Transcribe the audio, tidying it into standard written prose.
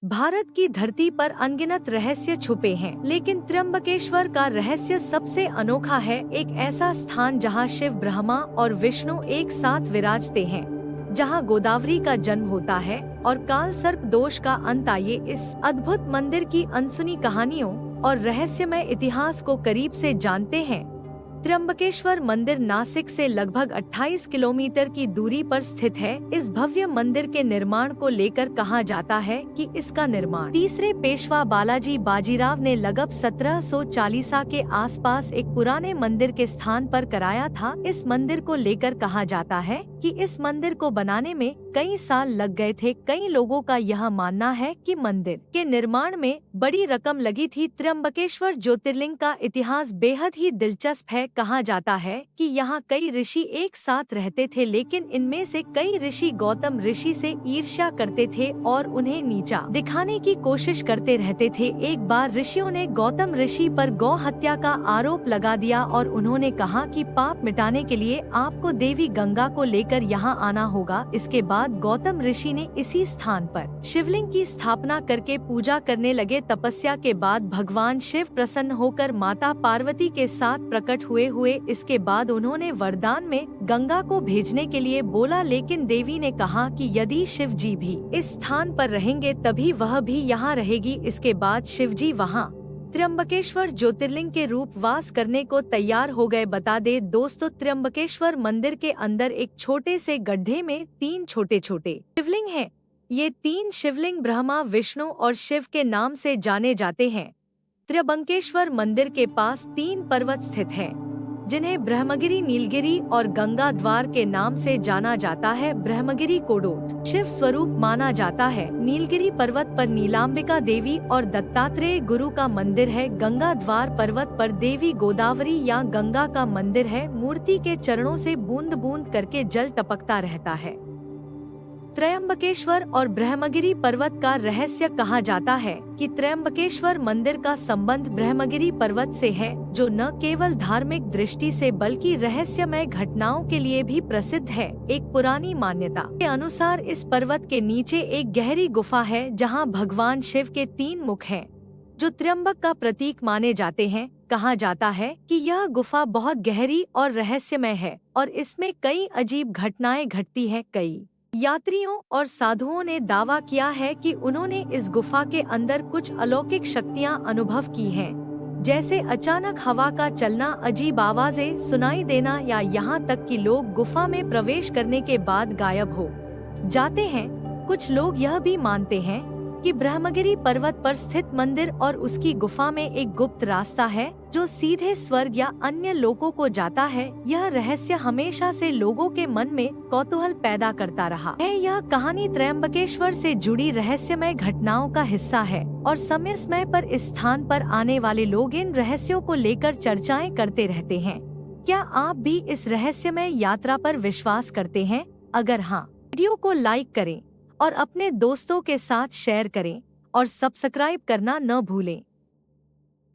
भारत की धरती पर अनगिनत रहस्य छुपे हैं, लेकिन त्र्यंबकेश्वर का रहस्य सबसे अनोखा है। एक ऐसा स्थान जहां शिव, ब्रह्मा और विष्णु एक साथ विराजते हैं, जहां गोदावरी का जन्म होता है और काल सर्प दोष का अंत। आइए इस अद्भुत मंदिर की अनसुनी कहानियों और रहस्यमय इतिहास को करीब से जानते हैं। त्र्यंबकेश्वर मंदिर नासिक से लगभग 28 किलोमीटर की दूरी पर स्थित है। इस भव्य मंदिर के निर्माण को लेकर कहा जाता है कि इसका निर्माण तीसरे पेशवा बालाजी बाजीराव ने लगभग 1740 के आसपास एक पुराने मंदिर के स्थान पर कराया था। इस मंदिर को लेकर कहा जाता है कि इस मंदिर को बनाने में कई साल लग गए थे। कई लोगों का यह मानना है कि मंदिर के निर्माण में बड़ी रकम लगी थी। त्र्यंबकेश्वर ज्योतिर्लिंग का इतिहास बेहद ही दिलचस्प है। कहा जाता है कि यहाँ कई ऋषि एक साथ रहते थे, लेकिन इनमें से कई ऋषि गौतम ऋषि से ईर्ष्या करते थे और उन्हें नीचा दिखाने की कोशिश करते रहते थे। एक बार ऋषियों ने गौतम ऋषि पर गौ हत्या का आरोप लगा दिया और उन्होंने कहा कि पाप मिटाने के लिए आपको देवी गंगा को लेकर यहाँ आना होगा। इसके बाद गौतम ऋषि ने इसी स्थान पर शिवलिंग की स्थापना करके पूजा करने लगे। तपस्या के बाद भगवान शिव प्रसन्न होकर माता पार्वती के साथ प्रकट हुए। इसके बाद उन्होंने वरदान में गंगा को भेजने के लिए बोला, लेकिन देवी ने कहा कि यदि शिव जी भी इस स्थान पर रहेंगे तभी वह भी यहाँ रहेगी। इसके बाद शिव जी वहाँ त्र्यंबकेश्वर ज्योतिर्लिंग के रूप वास करने को तैयार हो गए। बता दे दोस्तों, त्र्यंबकेश्वर मंदिर के अंदर एक छोटे से गड्ढे में 3 छोटे छोटे शिवलिंग हैं। ये 3 शिवलिंग ब्रह्मा, विष्णु और शिव के नाम से जाने जाते हैं। त्र्यंबकेश्वर मंदिर के पास 3 पर्वत स्थित हैं, जिन्हें ब्रह्मगिरी, नीलगिरी और गंगा द्वार के नाम से जाना जाता है। ब्रह्मगिरी कोडोट शिव स्वरूप माना जाता है। नीलगिरी पर्वत पर नीलांबिका देवी और दत्तात्रेय गुरु का मंदिर है। गंगा द्वार पर्वत पर देवी गोदावरी या गंगा का मंदिर है। मूर्ति के चरणों से बूंद बूंद करके जल टपकता रहता है। त्र्यंबकेश्वर और ब्रह्मगिरी पर्वत का रहस्य कहा जाता है कि त्र्यंबकेश्वर मंदिर का संबंध ब्रह्मगिरी पर्वत से है, जो न केवल धार्मिक दृष्टि से बल्कि रहस्यमय घटनाओं के लिए भी प्रसिद्ध है। एक पुरानी मान्यता के अनुसार इस पर्वत के नीचे एक गहरी गुफा है, जहां भगवान शिव के 3 मुख हैं, जो त्र्यंबक का प्रतीक माने जाते हैं। कहा जाता है कि यह गुफा बहुत गहरी और रहस्यमय है और इसमें कई अजीब घटनाएं घटती हैं। कई यात्रियों और साधुओं ने दावा किया है कि उन्होंने इस गुफा के अंदर कुछ अलौकिक शक्तियां अनुभव की हैं, जैसे अचानक हवा का चलना, अजीब आवाजें सुनाई देना या यहाँ तक कि लोग गुफा में प्रवेश करने के बाद गायब हो जाते हैं। कुछ लोग यह भी मानते हैं कि ब्रह्मगिरी पर्वत पर स्थित मंदिर और उसकी गुफा में एक गुप्त रास्ता है जो सीधे स्वर्ग या अन्य लोकों को जाता है। यह रहस्य हमेशा से लोगों के मन में कौतूहल पैदा करता रहा है। यह कहानी त्र्यंबकेश्वर से जुड़ी रहस्यमय घटनाओं का हिस्सा है और समय समय पर इस स्थान पर आने वाले लोग इन रहस्यों को लेकर चर्चाएं करते रहते हैं। क्या आप भी इस रहस्यमय यात्रा पर विश्वास करते हैं? अगर हाँ, वीडियो को लाइक करें और अपने दोस्तों के साथ शेयर करें और सब्सक्राइब करना न भूलें।